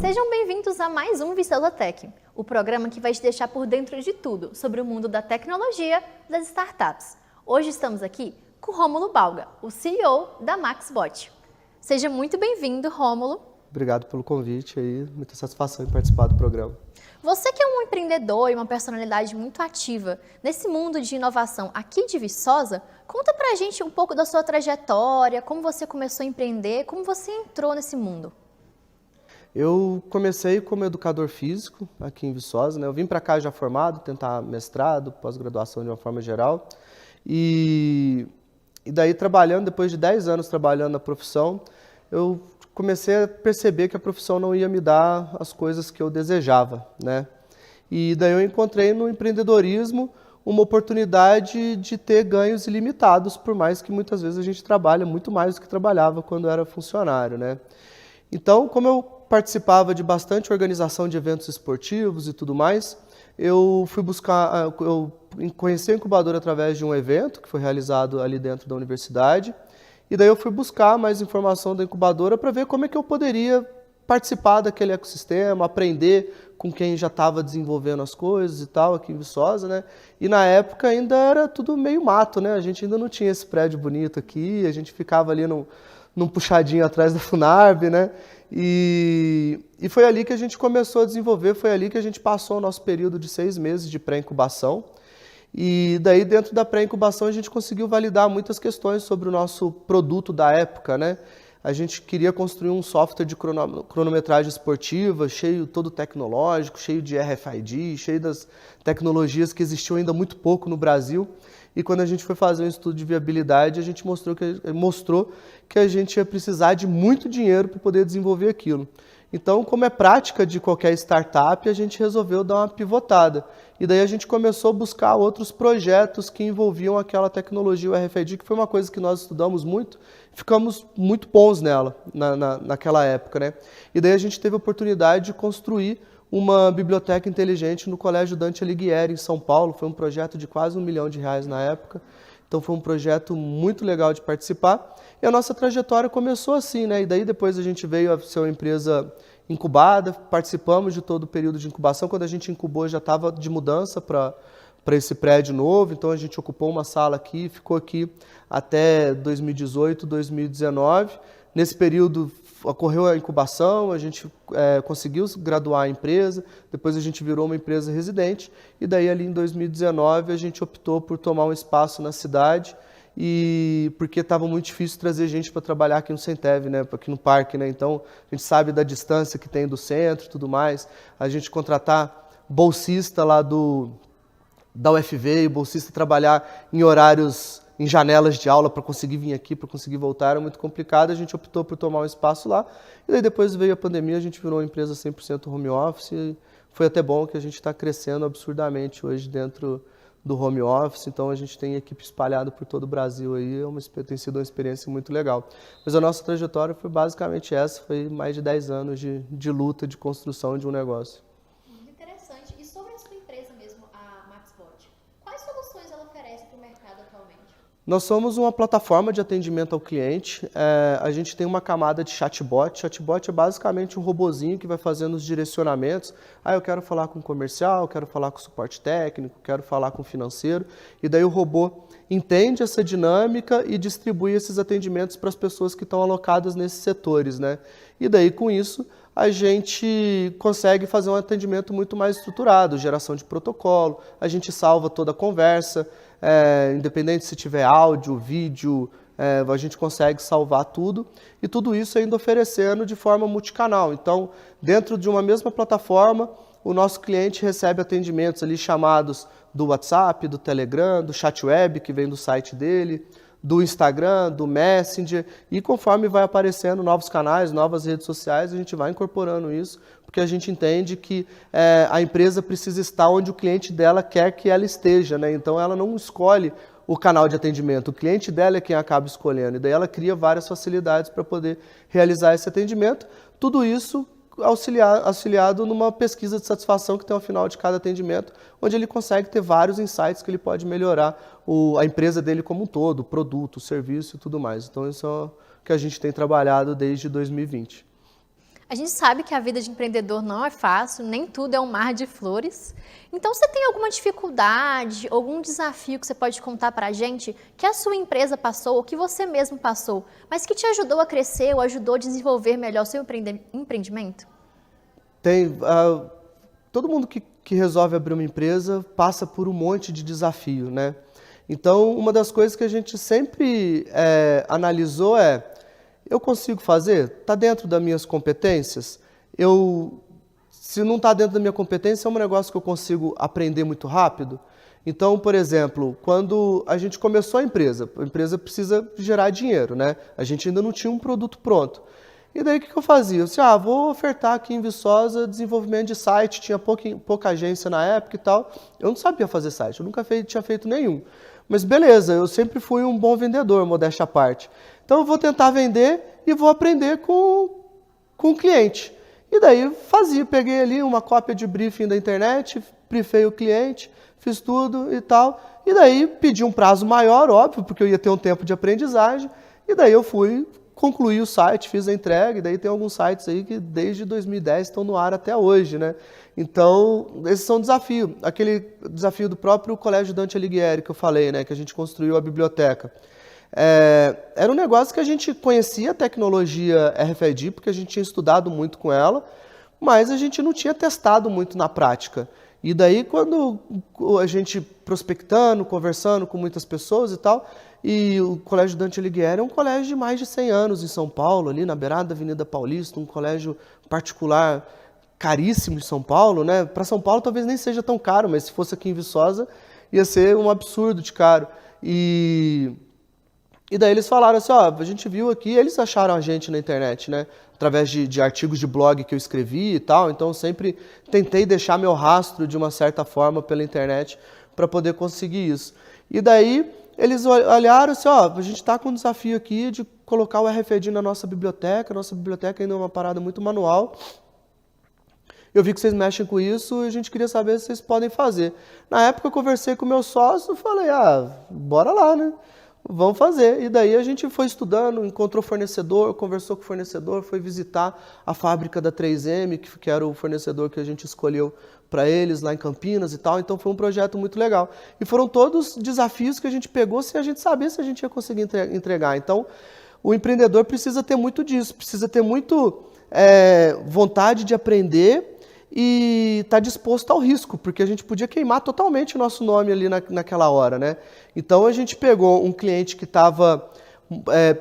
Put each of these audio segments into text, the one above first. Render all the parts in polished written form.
Sejam bem-vindos a mais um Viçosa Tech, o programa que vai te deixar por dentro de tudo sobre o mundo da tecnologia das startups. Hoje estamos aqui com Rômulo Balga, o CEO da MaxBot. Seja muito bem-vindo, Rômulo. Obrigado pelo convite aí, muita satisfação em participar do programa. Você que é um empreendedor e uma personalidade muito ativa nesse mundo de inovação aqui de Viçosa, conta pra gente um pouco da sua trajetória, como você começou a empreender, como você entrou nesse mundo. Eu comecei como educador físico aqui em Viçosa, né? Eu vim para cá já formado, tentar mestrado, pós-graduação de uma forma geral. E daí trabalhando, depois de 10 anos trabalhando na profissão, eu comecei a perceber que a profissão não ia me dar as coisas que eu desejava, né? E daí eu encontrei no empreendedorismo uma oportunidade de ter ganhos ilimitados, por mais que muitas vezes a gente trabalha muito mais do que trabalhava quando era funcionário, né? Então, como eu participava de bastante organização de eventos esportivos e tudo mais, eu fui buscar, eu conheci a incubadora através de um evento que foi realizado ali dentro da universidade, e daí eu fui buscar mais informação da incubadora para ver como é que eu poderia participar daquele ecossistema, aprender com quem já estava desenvolvendo as coisas e tal, aqui em Viçosa, né? E na época ainda era tudo meio mato, né? A gente ainda não tinha esse prédio bonito aqui, a gente ficava ali num puxadinho atrás da Funarb, né? E foi ali que a gente começou a desenvolver, foi ali que a gente passou o nosso período de 6 meses de pré-incubação. E daí dentro da pré-incubação a gente conseguiu validar muitas questões sobre o nosso produto da época, né? A gente queria construir um software de cronometragem esportiva, cheio todo tecnológico, cheio de RFID, cheio das tecnologias que existiam ainda muito pouco no Brasil. E quando a gente foi fazer um estudo de viabilidade, a gente mostrou que a gente ia precisar de muito dinheiro para poder desenvolver aquilo. Então, como é prática de qualquer startup, a gente resolveu dar uma pivotada. E daí a gente começou a buscar outros projetos que envolviam aquela tecnologia, o RFID, que foi uma coisa que nós estudamos muito, ficamos muito bons nela, naquela época, né? E daí a gente teve a oportunidade de construir uma biblioteca inteligente no Colégio Dante Alighieri, em São Paulo. Foi um projeto de quase R$1 milhão na época. Então foi um projeto muito legal de participar. E a nossa trajetória começou assim, né? E daí depois a gente veio a ser uma empresa incubada, participamos de todo o período de incubação. Quando a gente incubou já estava de mudança para esse prédio novo, então a gente ocupou uma sala aqui, ficou aqui até 2018, 2019. Nesse período ocorreu a incubação, a gente conseguiu graduar a empresa, depois a gente virou uma empresa residente, e daí ali em 2019 a gente optou por tomar um espaço na cidade, e porque estava muito difícil trazer gente para trabalhar aqui no Centev, né, aqui no parque, né? Então a gente sabe da distância que tem do centro e tudo mais, a gente contratar bolsista lá da UFV e o bolsista trabalhar em horários, em janelas de aula para conseguir vir aqui, para conseguir voltar, era muito complicado, a gente optou por tomar um espaço lá, e daí depois veio a pandemia, a gente virou uma empresa 100% home office, e foi até bom que a gente está crescendo absurdamente hoje dentro do home office, então a gente tem equipe espalhada por todo o Brasil aí, tem sido uma experiência muito legal. Mas a nossa trajetória foi basicamente essa, foi mais de 10 anos de luta, de construção de um negócio. Interessante. E sobre a sua empresa mesmo, a MaxBot, quais soluções ela oferece para o mercado atualmente? Nós somos uma plataforma de atendimento ao cliente, a gente tem uma camada de chatbot. Chatbot é basicamente um robozinho que vai fazendo os direcionamentos. Eu quero falar com o comercial, quero falar com o suporte técnico, quero falar com o financeiro. E daí o robô entende essa dinâmica e distribui esses atendimentos para as pessoas que estão alocadas nesses setores, né? E daí com isso a gente consegue fazer um atendimento muito mais estruturado, geração de protocolo, a gente salva toda a conversa, independente se tiver áudio, vídeo, a gente consegue salvar tudo, e tudo isso ainda oferecendo de forma multicanal. Então, dentro de uma mesma plataforma, o nosso cliente recebe atendimentos ali chamados do WhatsApp, do Telegram, do chat web, que vem do site dele, do Instagram, do Messenger, e conforme vai aparecendo novos canais, novas redes sociais, a gente vai incorporando isso, porque a gente entende que a empresa precisa estar onde o cliente dela quer que ela esteja, né? Então ela não escolhe o canal de atendimento, o cliente dela é quem acaba escolhendo, e daí ela cria várias facilidades para poder realizar esse atendimento. Tudo isso auxiliado numa pesquisa de satisfação que tem ao final de cada atendimento, onde ele consegue ter vários insights que ele pode melhorar a empresa dele como um todo, o produto, o serviço e tudo mais. Então isso é o que a gente tem trabalhado desde 2020. A gente sabe que a vida de empreendedor não é fácil, nem tudo é um mar de flores. Então, você tem alguma dificuldade, algum desafio que você pode contar para a gente que a sua empresa passou ou que você mesmo passou, mas que te ajudou a crescer ou ajudou a desenvolver melhor o seu empreendimento? Tem. Todo mundo que resolve abrir uma empresa passa por um monte de desafio, né? Então, uma das coisas que a gente sempre analisou eu consigo fazer? Está dentro das minhas competências? Se não está dentro da minha competência, é um negócio que eu consigo aprender muito rápido? Então, por exemplo, quando a gente começou a empresa precisa gerar dinheiro, né? A gente ainda não tinha um produto pronto. E daí o que eu fazia? Eu disse, vou ofertar aqui em Viçosa desenvolvimento de site, tinha pouca agência na época e tal. Eu não sabia fazer site, eu nunca tinha feito nenhum. Mas beleza, eu sempre fui um bom vendedor, modéstia à parte. Então eu vou tentar vender e vou aprender com o cliente. E daí peguei ali uma cópia de briefing da internet, briefei o cliente, fiz tudo e tal. E daí pedi um prazo maior, óbvio, porque eu ia ter um tempo de aprendizagem. E daí eu concluí o site, fiz a entrega. E daí tem alguns sites aí que desde 2010 estão no ar até hoje, né? Então, esses são desafios. Aquele desafio do próprio Colégio Dante Alighieri que eu falei, né? Que a gente construiu a biblioteca. Era um negócio que a gente conhecia a tecnologia RFID, porque a gente tinha estudado muito com ela, mas a gente não tinha testado muito na prática. E daí, quando a gente prospectando, conversando com muitas pessoas e tal, e o Colégio Dante Alighieri é um colégio de mais de 100 anos em São Paulo, ali na beirada da Avenida Paulista, um colégio particular caríssimo em São Paulo, né? Para São Paulo talvez nem seja tão caro, mas se fosse aqui em Viçosa ia ser um absurdo de caro. E daí eles falaram assim, a gente viu aqui, eles acharam a gente na internet, né? Através de artigos de blog que eu escrevi e tal, então eu sempre tentei deixar meu rastro de uma certa forma pela internet para poder conseguir isso. E daí eles olharam assim, a gente está com um desafio aqui de colocar o RFID na nossa biblioteca ainda é uma parada muito manual. Eu vi que vocês mexem com isso e a gente queria saber se vocês podem fazer. Na época eu conversei com o meu sócio e falei, bora lá, né? Vamos fazer. E daí a gente foi estudando, encontrou fornecedor, conversou com o fornecedor, foi visitar a fábrica da 3M, que era o fornecedor que a gente escolheu para eles lá em Campinas e tal. Então foi um projeto muito legal. E foram todos desafios que a gente pegou sem a gente saber se a gente ia conseguir entregar. Então o empreendedor precisa ter muito disso, precisa ter muito vontade de aprender e estar disposto ao risco, porque a gente podia queimar totalmente o nosso nome ali naquela hora, né? Então a gente pegou um cliente que estava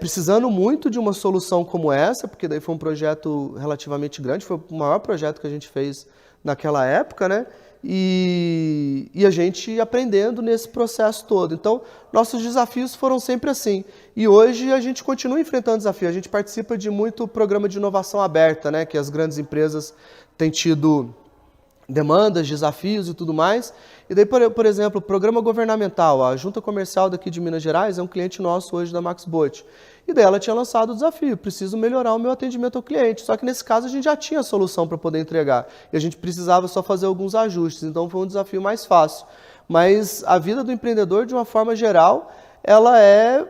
precisando muito de uma solução como essa, porque daí foi um projeto relativamente grande, foi o maior projeto que a gente fez naquela época, né? E a gente aprendendo nesse processo todo. Então, nossos desafios foram sempre assim. E hoje a gente continua enfrentando desafios. A gente participa de muito programa de inovação aberta, né? Que as grandes empresas têm tido demandas, desafios e tudo mais. E daí, por exemplo, o programa governamental, a Junta Comercial daqui de Minas Gerais é um cliente nosso hoje da MaxBot. E daí ela tinha lançado o desafio, preciso melhorar o meu atendimento ao cliente. Só que nesse caso a gente já tinha a solução para poder entregar. E a gente precisava só fazer alguns ajustes, então foi um desafio mais fácil. Mas a vida do empreendedor, de uma forma geral, ela é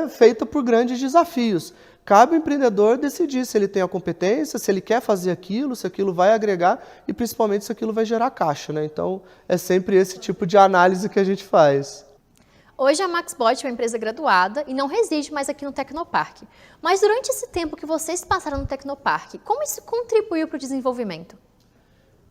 feita por grandes desafios. Cabe ao empreendedor decidir se ele tem a competência, se ele quer fazer aquilo, se aquilo vai agregar e principalmente se aquilo vai gerar caixa, né? Então é sempre esse tipo de análise que a gente faz. Hoje a MaxBot é uma empresa graduada e não reside mais aqui no Tecnoparque. Mas durante esse tempo que vocês passaram no Tecnoparque, como isso contribuiu para o desenvolvimento?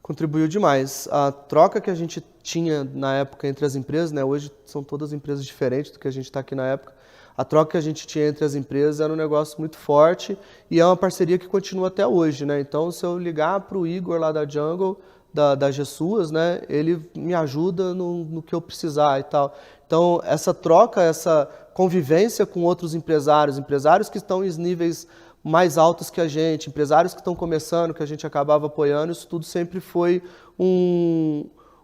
Contribuiu demais. A troca que a gente tinha na época entre as empresas, né? Hoje são todas empresas diferentes do que a gente está aqui na época. A troca que a gente tinha entre as empresas era um negócio muito forte e é uma parceria que continua até hoje, né? Então, se eu ligar para o Igor lá da Jungle, da Gessuas, né? Ele me ajuda no que eu precisar e tal. Então, essa troca, essa convivência com outros empresários que estão em níveis mais altos que a gente, empresários que estão começando, que a gente acabava apoiando, isso tudo sempre foi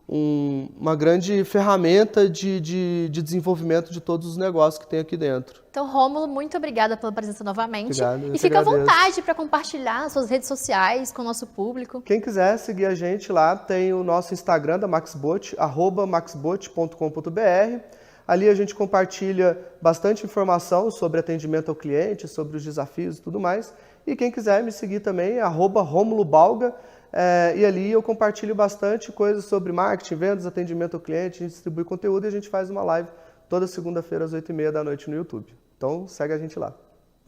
uma grande ferramenta de desenvolvimento de todos os negócios que tem aqui dentro. Então, Rômulo, muito obrigada pela presença novamente. Obrigado, e fica à vontade para compartilhar as suas redes sociais com o nosso público. Quem quiser seguir a gente lá, tem o nosso Instagram da MaxBot, @maxbot.com.br. Ali a gente compartilha bastante informação sobre atendimento ao cliente, sobre os desafios e tudo mais. E quem quiser me seguir também, @RômuloBalga, e ali eu compartilho bastante coisas sobre marketing, vendas, atendimento ao cliente, a gente distribui conteúdo e a gente faz uma live toda segunda-feira às 8h30 da noite no YouTube. Então segue a gente lá.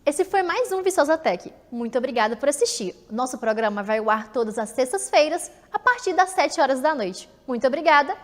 Esse foi mais um Viçosa Tech. Muito obrigada por assistir. Nosso programa vai ao ar todas as sextas-feiras, a partir das 7 horas da noite. Muito obrigada.